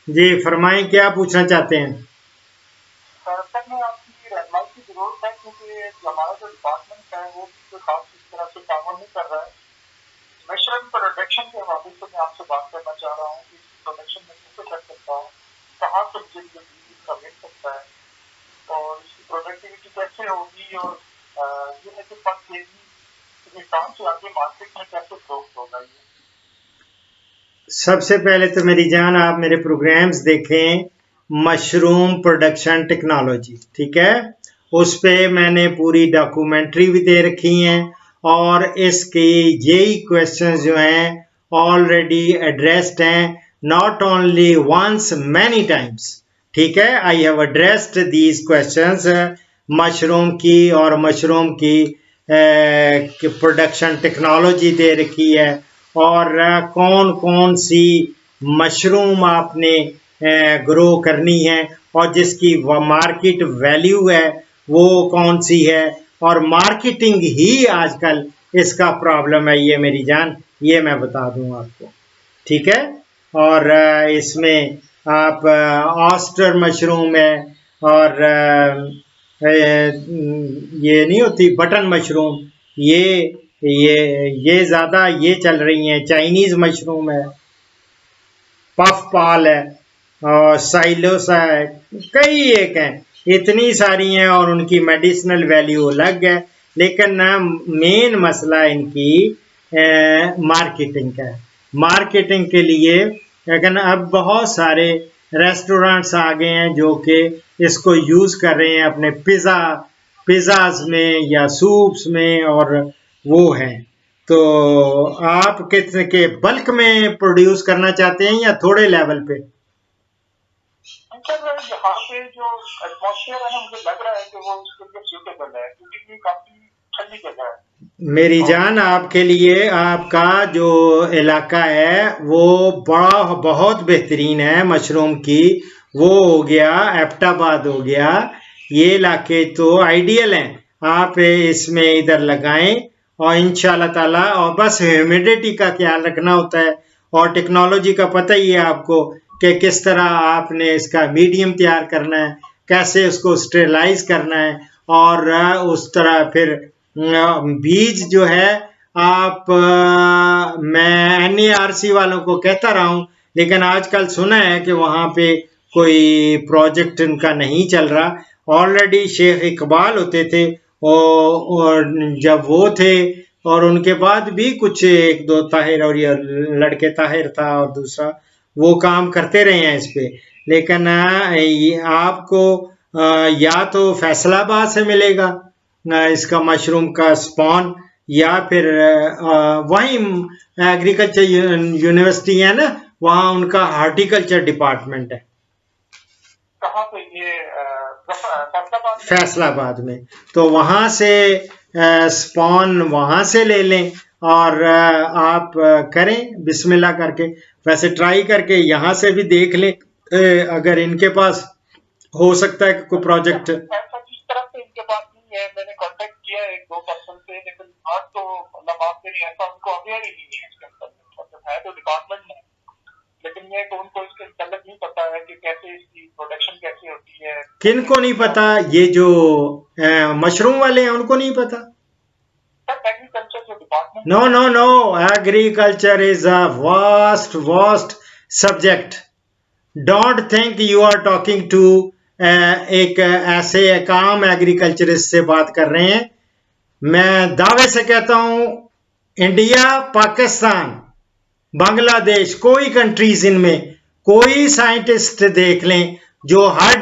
जी फरमाएं, क्या पूछना चाहते हैं? सर में आपकी रहनुमाई की जरूरत है क्योंकि हमारा जो डिपार्टमेंट है वो भी कोई खास इस तरह से काम नहीं कर रहा है। मशरूम प्रोडक्शन के हवाले से मैं आपसे बात करना चाह रहा हूँ कि इसकी प्रोडक्शन में कैसे कर सकता हूँ, कहाँ से मुझे ये बीज इसका मिल सकता है और इसकी प्रोडक्टिविटी कैसे होगी और ये है कि पर केजी किसान से आगे मार्केट में कैसे ग्रोथ होगा ये। सबसे पहले तो मेरी जान आप मेरे प्रोग्राम्स देखें, मशरूम प्रोडक्शन टेक्नोलॉजी, ठीक है? उस पे मैंने पूरी डॉक्यूमेंट्री भी दे रखी है और इसकी यही क्वेश्चंस जो हैं ऑलरेडी एड्रेस्ड हैं, not only once many times, ठीक है? I have addressed these questions mushroom की, और मशरूम की प्रोडक्शन टेक्नोलॉजी दे रखी है और कौन कौन सी मशरूम आपने ग्रो करनी है और जिसकी मार्केट वैल्यू है वो कौन सी है, और मार्केटिंग ही आजकल इसका प्रॉब्लम है, ये मेरी जान, ये मैं बता दूं आपको, ठीक है? और इसमें आप ऑस्टर मशरूम है और ये नहीं होती बटन मशरूम, ये ज्यादा ये चल रही हैं, चाइनीज मशरूम है, पफ पाल है और साइलोसा है, कई एक हैं, इतनी सारी हैं और उनकी मेडिसिनल वैल्यू अलग है, लेकिन ना मेन मसला इनकी मार्केटिंग का है। मार्केटिंग के लिए लेकिन अब बहुत सारे रेस्टोरेंट्स आ गए हैं जो कि इसको यूज कर रहे हैं अपने पिज़्ज़ाज में या सूप्स में, और वो हैं। तो आप कितने के बल्क में प्रोड्यूस करना चाहते हैं या थोड़े लेवल पे? सर यहाँ पे जो एटमोसफियर है ना मुझे लग रहा है कि वो उसके लिए सूटेबल है क्योंकि ये काफी ठंडी जगह है मेरी और जान आपके लिए आपका जो इलाका है वो बड़ा बहुत बेहतरीन है मशरूम की, वो हो गया एबटाबाद हो गया, ये इलाके तो आइडियल हैं, आप इसमें इधर लगाएं और इंशाल्लाह ताला, और बस ह्यूमिडिटी का ख्याल रखना होता है और टेक्नोलॉजी का पता ही है आपको कि किस तरह आपने इसका मीडियम तैयार करना है, कैसे उसको स्टेरलाइज करना है, और उस तरह फिर बीज जो है आप मैं NARC वालों को कहता रहा हूँ, लेकिन आजकल सुना है कि वहाँ पे कोई प्रोजेक्ट इनका नहीं चल रहा। ऑलरेडी शेख इकबाल होते थे और जब वो थे, और उनके बाद भी कुछ एक दो ताहिर और ये लड़के ताहिर था और दूसरा, वो काम करते रहे हैं इस पे, लेकिन आपको या तो फैसलाबाद से मिलेगा इसका मशरूम का स्पॉन, या फिर वहीं एग्रीकल्चर यूनिवर्सिटी है ना, वहाँ उनका हार्टिकल्चर डिपार्टमेंट है कहाँ पे ये फैसलाबाद में। फैसलाबाद में, तो वहाँ से स्पॉन वहाँ से ले लें और आप करें बिस्मिल्लाह करके, वैसे ट्राई करके यहाँ से भी देख लें, अगर इनके पास हो सकता है कि कोई प्रोजेक्ट। ऐसा जिस तरह से इनके पास नहीं है, मैंने कांटेक्ट किया है एक दो पर्सन से, लेकिन आज तो मतलब माफ करिए ऐसा उनको अवेयर ही नहीं है इसके अंदर, मतलब है तो डिपार्टमेंट में लेकिन ये तो उनको इसके अंतर्गत नहीं पता है कि कैसे इसकी प्रोडक्शन कैसे होती है। किन को नहीं पता? ये जो मशरूम वाले हैं उनको नहीं पता? एग्रीकल्चर जो department no no no, agriculture is a vast subject. Don't think you are talking to एक ऐसे काम एग्रीकल्चरिस्ट से बात कर रहे हैं। मैं दावे से कहता हूं इंडिया, पाकिस्तान, बांग्लादेश, कोई कंट्रीज इनमें कोई साइंटिस्ट देख लें जो हर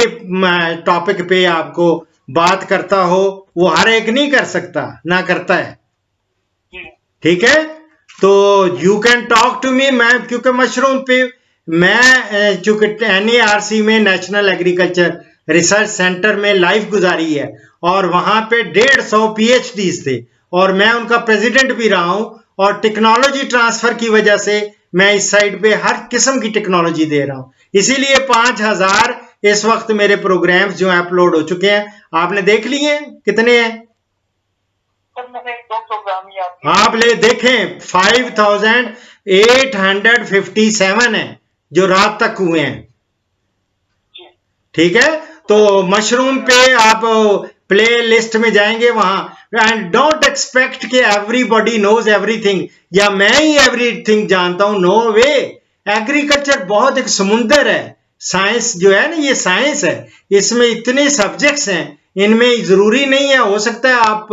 टॉपिक पे आपको बात करता हो, वो हर एक नहीं कर सकता, ना करता है, ठीक है? तो you can talk to me, मैं क्योंकि मशरूम पे मैं चूंकि NARC में नेशनल एग्रीकल्चर रिसर्च सेंटर में लाइफ गुजारी है और वहां पे 150 PhDs थे और मैं उनका प्रेसिडेंट भी रहा हूं, और टेक्नोलॉजी ट्रांसफर की वजह से मैं इस साइड पे हर किस्म की टेक्नोलॉजी दे रहा हूं, इसीलिए 5000 इस वक्त मेरे प्रोग्राम्स जो अपलोड हो चुके हैं, आपने देख लिए हैं कितने हैं? आप ले देखें 5857 है जो रात तक हुए हैं, जी ठीक है। तो मशरूम पे आप प्ले लिस्ट में जाएंगे वहां, एंड डोंट एक्सपेक्ट कि एवरीबॉडी नोज एवरीथिंग या मैं ही एवरीथिंग जानता हूं, नो वे। एग्रीकल्चर बहुत एक समुंदर है, साइंस जो है ना ये साइंस है, इसमें इतने सब्जेक्ट्स हैं, इनमें जरूरी नहीं है, हो सकता है आप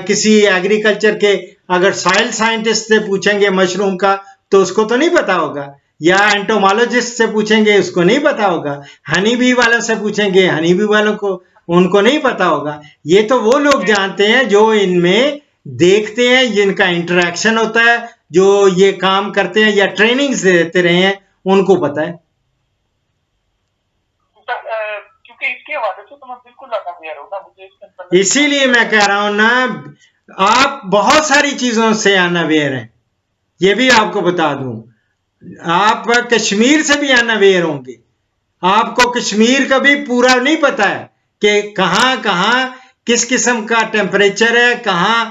किसी एग्रीकल्चर के अगर सॉइल साइंटिस्ट से पूछेंगे मशरूम का तो उसको तो नहीं पता होगा, या एंटोमोलॉजिस्ट से पूछेंगे उसको नहीं पता होगा, हनी बी वालों से पूछेंगे हनी बी वालों को उनको नहीं पता होगा। ये तो वो लोग जानते हैं जो इनमें देखते हैं, जिनका इंटरेक्शन होता है, जो ये काम करते हैं या ट्रेनिंग देते रहे हैं, उनको पता है। क्योंकि इसके हवाले से तो मैं बिल्कुल अवेयर हूँ ना, मुझे इसके इसीलिए मैं कह रहा हूं ना, आप बहुत सारी चीजों से अनअवेयर हैं, ये भी आपको बता दूं। आप कश्मीर से भी अनअवेयर होंगे, आपको कश्मीर का भी पूरा नहीं पता है कि कहां कहां किस किस्म का टेम्परेचर है, कहां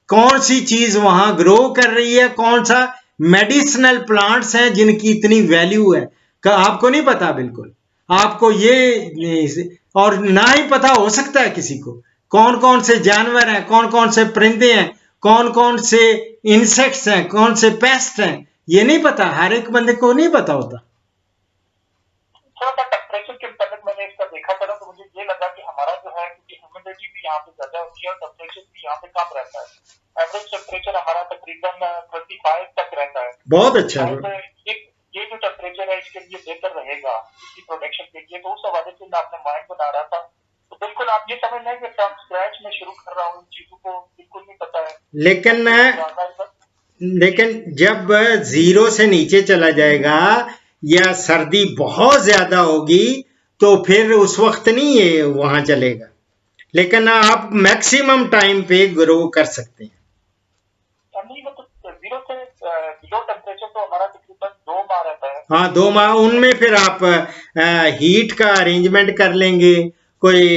कौन सी चीज वहां ग्रो कर रही है, कौन सा मेडिसिनल प्लांट्स हैं जिनकी इतनी वैल्यू है, आपको नहीं पता बिल्कुल। आपको ये और ना ही पता हो सकता है किसी को, कौन कौन से जानवर हैं, कौन कौन से परिंदे हैं, कौन कौन से इंसेक्ट्स हैं, कौन से पेस्ट हैं, ये नहीं पता, हर एक बंदे को नहीं पता होता। थोड़ा सा टेम्परेचर के मुताबिक मैंने इसका देखा था तो मुझे ये लगा कि हमारा जो है, क्योंकि ह्यूमिडिटी भी यहाँ पे ज्यादा होती है और टेम्परेचर भी यहाँ पे कम रहता है, एवरेज टेम्परेचर हमारा तकरीबन 35 तक रहता है। बहुत अच्छा। ये जो टेम्परेचर है इसके लिए बेहतर रहेगा इसकी प्रोडक्शन के लिए, तो उस हवाले से मैं अपने माइंड बना रहा था। तो बिल्कुल आप ये समझ लें कि फ्रॉम स्क्रैच में शुरू कर रहा हूँ, इन चीजों को बिल्कुल नहीं पता है। लेकिन जब जीरो से नीचे चला जाएगा या सर्दी बहुत ज्यादा होगी तो फिर उस वक्त नहीं ये वहां चलेगा, लेकिन आप मैक्सिमम टाइम पे ग्रो कर सकते हैं। जीरो से बिलो टेम्परेचर तो हमारा तकरीबन 2 माह रहता है। हाँ 2 माह, उनमें फिर आप हीट का अरेंजमेंट कर लेंगे, कोई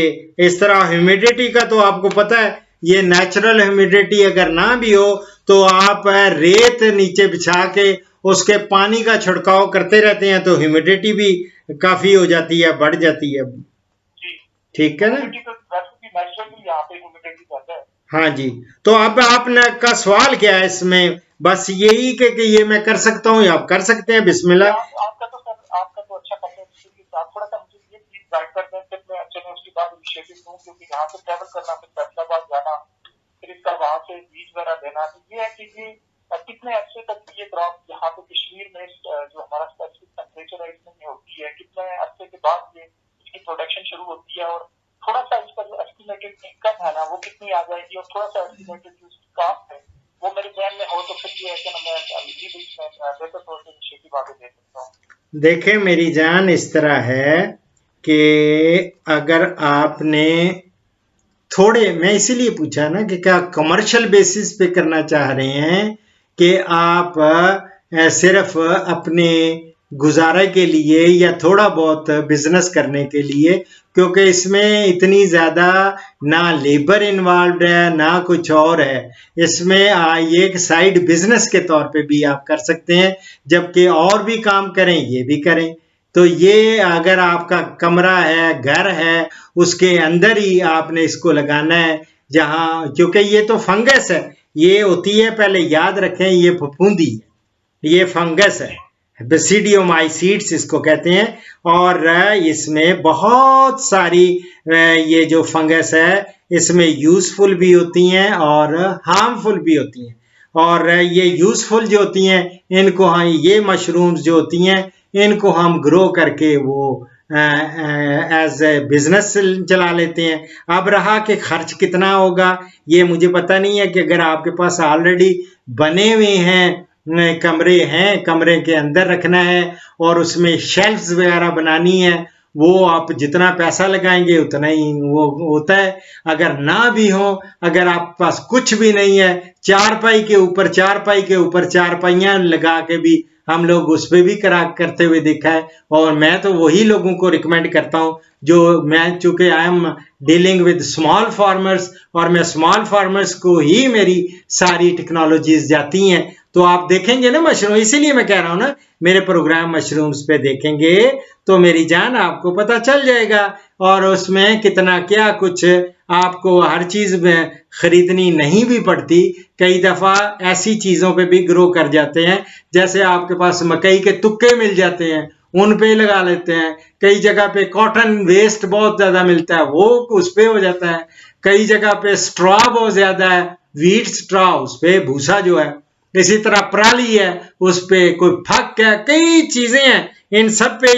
इस तरह। ह्यूमिडिटी का तो आपको पता है, ये नेचुरल ह्यूमिडिटी अगर ना भी हो तो आप रेत नीचे बिछा के उसके पानी का छिड़काव करते रहते हैं तो ह्यूमिडिटी भी काफी हो जाती है, बढ़ जाती है। ठीक है ना। हाँ जी। तो अब आपने का सवाल क्या है इसमें, बस यही कि ये मैं कर सकता हूँ, आप कर सकते हैं, बिस्मिल्लाह। आपका तो अच्छा करते हैं, आप थोड़ा सा मुझे ये चीज गाइड कर दें, फिर मैं अच्छे में उसके बाद इनिशिएटिव लूं, क्योंकि यहाँ से ट्रैवल करना, फिर फैसलाबाद जाना, फिर इसका वहां से बीज वगैरह देना, तो ये है कि ये कितने अच्छे तक ये क्रॉप यहाँ पे कश्मीर में जो हमारा स्पेसिफिक टेम्परेचर है इसमें होती है, कितने अरसे के बाद ये इसकी प्रोडक्शन शुरू होती है, और थोड़ा सा इसका जो एस्टिमेटेड इनकम है ना वो कितनी आ जाएगी, और थोड़ा सा एस्टिमेटेड जो कास्ट है वो मेरे ध्यान में हो, तो फिर ये ऐसे मैं बेहतर तौर से इनिशिएटिव आगे दे सकता हूँ। देखें मेरी जान, इस तरह है कि अगर आपने थोड़े, मैं इसीलिए पूछा ना कि क्या कमर्शियल बेसिस पे करना चाह रहे हैं कि आप सिर्फ अपने गुजारे के लिए या थोड़ा बहुत बिजनेस करने के लिए, क्योंकि इसमें इतनी ज्यादा ना लेबर इन्वॉल्व है ना कुछ और है, इसमें ये एक साइड बिजनेस के तौर पे भी आप कर सकते हैं, जबकि और भी काम करें ये भी करें। तो ये अगर आपका कमरा है, घर है, उसके अंदर ही आपने इसको लगाना है, जहां, क्योंकि ये तो फंगस है, ये होती है, पहले याद रखें, ये फफूंदी है, ये फंगस है, बेसिडियोमाइसीड्स इसको कहते हैं, और इसमें बहुत सारी ये जो फंगस है इसमें यूजफुल भी होती हैं और हार्मफुल भी होती हैं। और ये यूजफुल जो होती हैं इनको, हाँ, ये मशरूम्स जो होती हैं इनको हम ग्रो करके वो एज ए बिजनेस चला लेते हैं। अब रहा कि खर्च कितना होगा ये मुझे पता नहीं है, कि अगर आपके पास ऑलरेडी बने हुए हैं कमरे हैं, कमरे के अंदर रखना है और उसमें शेल्फ्स वगैरह बनानी है, वो आप जितना पैसा लगाएंगे उतना ही वो होता है। अगर ना भी हो, अगर आपके पास कुछ भी नहीं है, चारपाई के ऊपर चारपाइयां लगा के भी हम लोग उस पर भी करते हुए देखा है, और मैं तो वही लोगों को रिकमेंड करता हूं जो, मैं चूंकि I am dealing with small farmers और मैं स्मॉल फार्मर्स को ही मेरी सारी टेक्नोलॉजीज जाती हैं, तो आप देखेंगे ना मशरूम, इसीलिए मैं कह रहा हूं ना मेरे प्रोग्राम मशरूम्स पे देखेंगे तो मेरी जान आपको पता चल जाएगा। और उसमें कितना क्या कुछ, आपको हर चीज में खरीदनी नहीं भी पड़ती। कई दफा ऐसी चीजों पे भी ग्रो कर जाते हैं, जैसे आपके पास मकई के तुक्के मिल जाते हैं, उन पे लगा लेते हैं। कई जगह पे कॉटन वेस्ट बहुत ज्यादा मिलता है, वो उस पे हो जाता है। कई जगह पे स्ट्रॉ बहुत ज्यादा है, व्हीट स्ट्रॉ, उस पे भूसा जो है। इसी तरह पराली है, उस पे कोई फक है, कई चीजें हैं, इन सब पे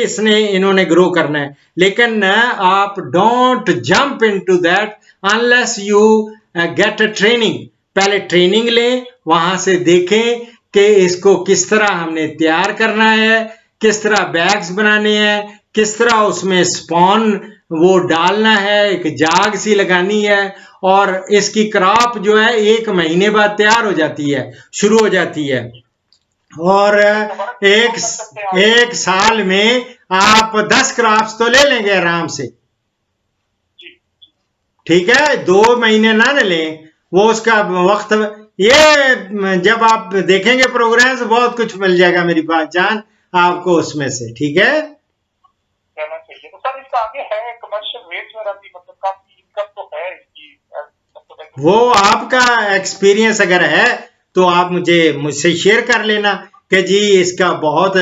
इन्होंने ग्रो करना है। लेकिन आप don't jump into that unless you get a training. पहले ट्रेनिंग लें, वहां से देखें कि इसको किस तरह हमने तैयार करना है, किस तरह बैग्स बनाने हैं, किस तरह उसमें स्पॉन वो डालना है, एक जाग सी लगानी है, और इसकी क्रॉप जो है 1 महीने बाद तैयार हो जाती है, शुरू हो जाती है। और एक साल में आप 10 क्रॉप्स तो ले लेंगे आराम से। ठीक है, 2 महीने ना लें, वो उसका वक्त। ये जब आप देखेंगे प्रोग्राम से बहुत कुछ मिल जाएगा मेरी बात जान आपको उसमें से। ठीक है, कहना चाहिए। तो सर इसका आगे है कमर्शियल रेट वगैरह भी, मतलब काफी इनकम तो है इसकी, वो आपका एक्सपीरियंस अगर है तो आप मुझसे शेयर कर लेना कि जी इसका बहुत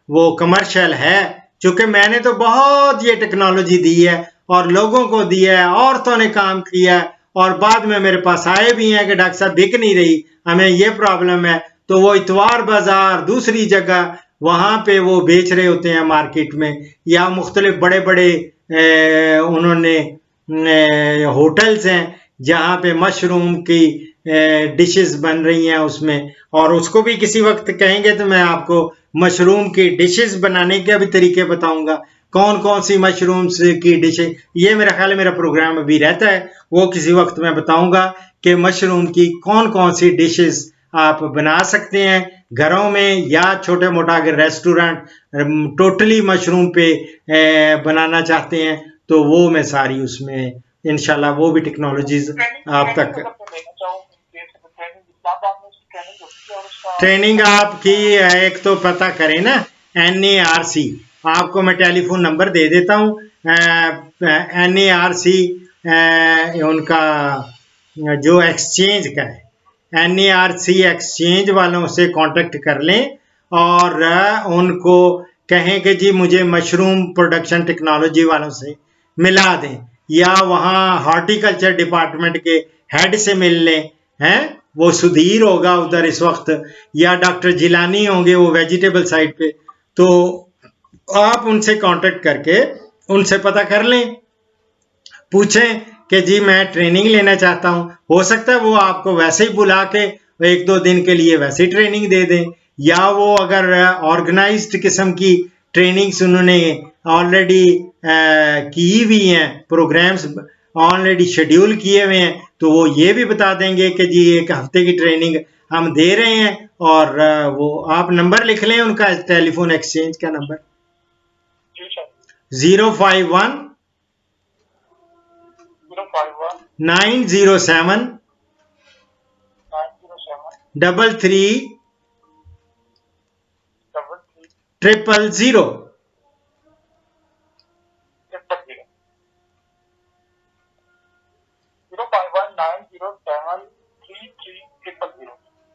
वो कमर्शियल है। क्योंकि मैंने तो बहुत ये टेक्नोलॉजी दी है और लोगों को दी है, औरतों ने काम किया है, और बाद में मेरे पास आए भी हैं कि डॉक्टर साहब बिक नहीं रही, हमें ये प्रॉब्लम है। तो वो इतवार बाजार दूसरी जगह वहां पे वो बेच रहे होते हैं मार्केट में, या मुख्तलिफ बड़े बड़े उन्होंने होटल्स हैं जहाँ पे मशरूम की डिशेस बन रही हैं उसमें। और उसको भी किसी वक्त कहेंगे तो मैं आपको मशरूम की डिशेस बनाने के भी तरीके बताऊंगा, कौन कौन सी मशरूम्स की डिशें। ये मेरा ख्याल है मेरा प्रोग्राम अभी रहता है, वो किसी वक्त मैं बताऊंगा कि मशरूम की कौन कौन सी डिशेस आप बना सकते हैं घरों में, या छोटे मोटा अगर रेस्टोरेंट टोटली मशरूम पे बनाना चाहते हैं तो वो मैं सारी उसमें इंशाल्लाह वो भी टेक्नोलॉजीज आप तक। ट्रेनिंग आपकी एक तो पता करें ना, NARC, आपको मैं टेलीफोन नंबर दे देता हूँ। NARC उनका जो एक्सचेंज का है, NARC एक्सचेंज वालों से कांटेक्ट कर लें और उनको कहें कि जी मुझे मशरूम प्रोडक्शन टेक्नोलॉजी वालों से मिला दें, या वहाँ हॉर्टिकल्चर डिपार्टमेंट के हेड से मिल लें, हैं वो सुधीर होगा उधर इस वक्त, या डॉक्टर जिलानी होंगे वो वेजिटेबल साइड पे। तो आप उनसे कांटेक्ट करके उनसे पता कर लें, पूछें कि जी मैं ट्रेनिंग लेना चाहता हूं। हो सकता है वो आपको वैसे ही बुला के 1-2 दिन के लिए वैसे ही ट्रेनिंग दे दें, या वो अगर ऑर्गेनाइज्ड किस्म की ट्रेनिंग्स उन्होंने ऑलरेडी की हुई हैं, प्रोग्राम्स ऑलरेडी शेड्यूल किए हुए हैं, तो वो ये भी बता देंगे कि जी 1 हफ्ते की ट्रेनिंग हम दे रहे हैं। और वो आप नंबर लिख लें उनका, टेलीफोन एक्सचेंज का नंबर 051 907 33 000।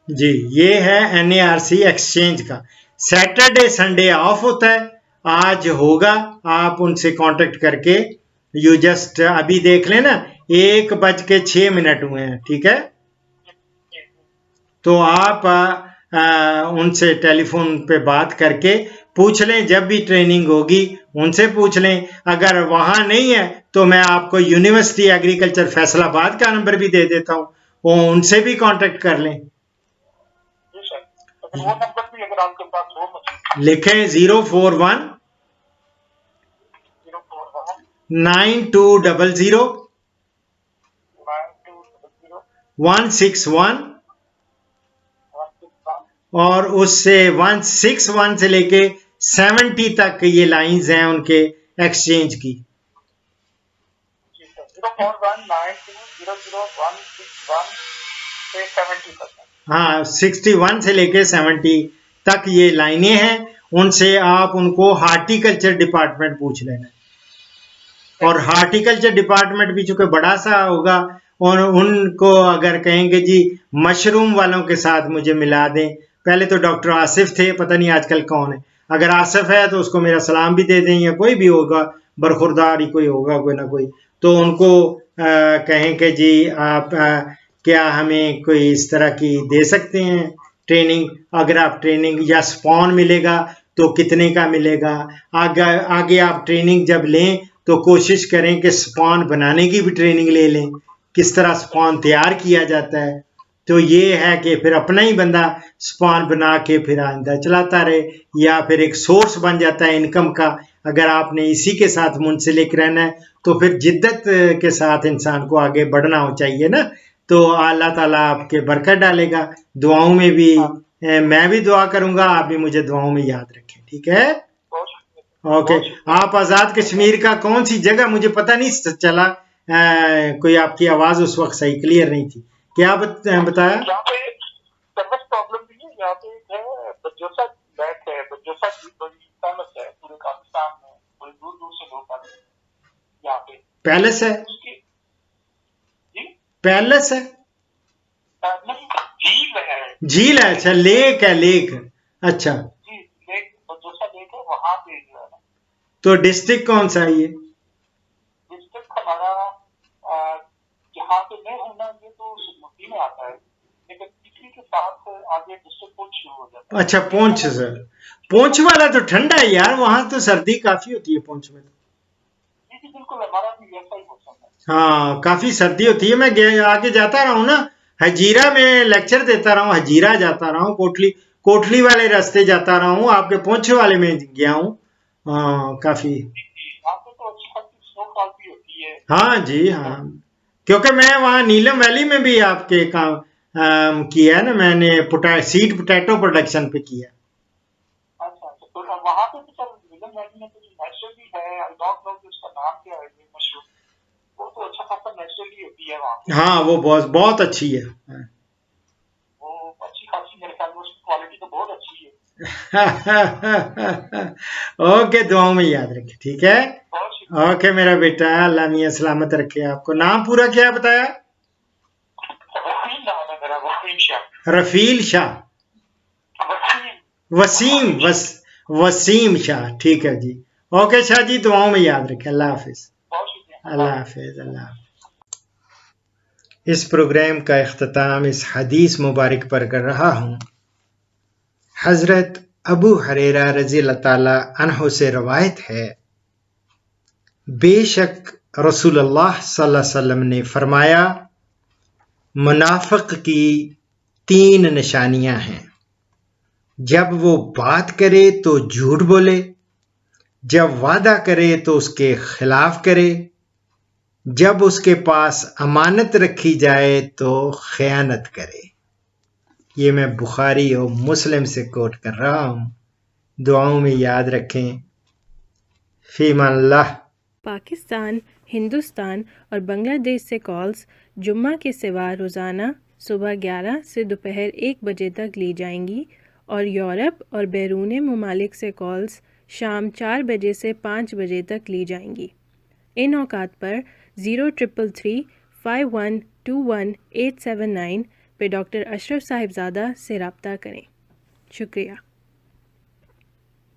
जी ये है NARC एक्सचेंज का। सैटरडे संडे ऑफ होता है, आज होगा, आप उनसे कांटेक्ट करके यू जस्ट अभी देख लेना 1:06 हुए हैं। ठीक है, तो आप उनसे टेलीफोन पे बात करके पूछ लें, जब भी ट्रेनिंग होगी उनसे पूछ लें। अगर वहां नहीं है तो मैं आपको यूनिवर्सिटी एग्रीकल्चर फैसलाबाद का नंबर भी दे देता हूं, वो उनसे भी कांटेक्ट कर लें। वो नंबर भी अगर आपके पास हो लिखें 041 9200 161, और उससे 161 से लेके 70 तक ये लाइंस हैं उनके एक्सचेंज की। 0419200 161 से 70%। हाँ 61 से लेके 70 तक ये लाइनें हैं, उनसे आप उनको हार्टिकल्चर डिपार्टमेंट पूछ लेना। और हार्टिकल्चर डिपार्टमेंट भी चूंकि बड़ा सा होगा, और उनको अगर कहेंगे जी मशरूम वालों के साथ मुझे मिला दें, पहले तो डॉक्टर आसिफ थे, पता नहीं आजकल कौन है, अगर आसिफ है तो उसको मेरा सलाम भी दे दें, या कोई भी होगा बरखुरदार ही कोई होगा कोई ना कोई, तो उनको कहें कि जी आप क्या हमें कोई इस तरह की दे सकते हैं ट्रेनिंग, अगर आप ट्रेनिंग या स्पॉन मिलेगा तो कितने का मिलेगा, आगे आप ट्रेनिंग जब लें तो कोशिश करें कि स्पॉन बनाने की भी ट्रेनिंग ले लें, किस तरह स्पॉन तैयार किया जाता है। तो ये है कि फिर अपना ही बंदा स्पॉन बना के फिर आइंदा चलाता रहे, या फिर एक सोर्स बन जाता है इनकम का। अगर आपने इसी के साथ मुंसलिक रहना है तो फिर जिद्दत के साथ इंसान को आगे बढ़ना हो चाहिए ना, तो अल्लाह ताला आपके बरकत डालेगा। दुआओं में भी मैं भी दुआ करूंगा, आप भी मुझे दुआओं में याद रखें, ठीक है। ओके, आप आज़ाद कश्मीर का कौन सी जगह, मुझे पता नहीं चला, कोई आपकी आवाज़ उस वक्त सही क्लियर नहीं थी, क्या बताया? यहाँ पे सर्विस प्रॉब्लम भी है, यहाँ पे है बजोसा लेक है, बजोसा झील बड़ी फेमस है पूरे पाकिस्तान में, बड़ी दूर दूर से लोग आते हैं यहाँ पे। पैलेस है? जी पैलेस है? नहीं, झील है। झील है, अच्छा लेक है, लेक, अच्छा जी लेक, बजोसा लेक है, वहाँ पे जो है ना। तो डिस्ट्रिक्ट कौन सा है ये? डिस्ट्रिक्ट हमारा यहाँ पे मैं हूँ ना, ये तो सुरमुखी में आता है, लेकिन इसी के साथ आगे डिस्ट्रिक्ट पुंछ शुरू हो जाता है। अच्छा पुंछ सर, पुंछ वाला तो ठंडा है यार, वहां तो सर्दी काफी होती है पुंछ में। जी बिल्कुल, हमारा भी वैसा ही मौसम है। हाँ काफी सर्दी होती है, मैं आगे जाता रहा हूँ ना, हजीरा में लेक्चर देता रहा हूँ, हजीरा जाता रहा हूँ, कोटली कोटली वाले रास्ते जाता रहा हूँ, आपके पुंछ वाले में गया हूँ। काफी यहाँ पे तो अच्छी खासी स्नोफॉल भी होती है। हाँ जी हाँ, क्योंकि मैं वहाँ नीलम वैली में भी आपके काम किया है ना, मैंने सीड पोटैटो प्रोडक्शन पे किया। अच्छा, तो वहाँ पे तो सर नीलम वैली में तो नेचुरली है, आई डोंट नो कि उसका नाम क्या है ये मशरूम, वो तो अच्छा खासा नेचुरली होती है वहाँ पे। हाँ वो बहुत बहुत अच्छी है। वो अच्छी खासी, मेरे ख्याल में उसकी क्वालिटी तो बहुत अच्छी है। ओके, दुआओं में याद रखे, ठीक है। बहुत शुक्रिया। ओके मेरा बेटा, अल्लाह मियां सलामत रखे आपको। नाम पूरा क्या बताया? वसीम नाम है मेरा, वसीम शाह। रफील शाह, वसीम वसीम शाह, ठीक है जी। ओके शाह जी, दुआओं में याद रखें। अल्लाह हाफिज, बहुत शुक्रिया। अल्लाह हाफिज, अल्लाह हाफिज। इस प्रोग्राम का इख्तिताम इस हदीस मुबारक पर कर रहा हूँ। हजरत अबू हुरैरा रज़ी अल्लाह ताला अन्हु से रवायत है, बेशक रसूलुल्लाह सल्लल्लाहु अलैहि वसल्लम ने फरमाया, मुनाफिक की 3 निशानियां हैं। जब वो बात करे तो झूठ बोले, जब वादा करे तो उसके खिलाफ करे, जब उसके पास अमानत रखी जाए तो खयानत करे। ये मैं बुखारी और मुस्लिम से कोट कर रहा हूँ, दुआओं में याद रखें। फीमल्लाह। पाकिस्तान, हिंदुस्तान और बांग्लादेश से कॉल्स जुम्मा के सिवा रोज़ाना सुबह 11 से दोपहर 1 बजे तक ली जाएंगी, और यूरोप और बैरून ममालिक से कॉल्स शाम 4 बजे से 5 बजे तक ली जाएंगी। इन औकात पर 0333 5121 879 पे डॉक्टर अशरफ साहिबजादा से रब्ता करें। शुक्रिया।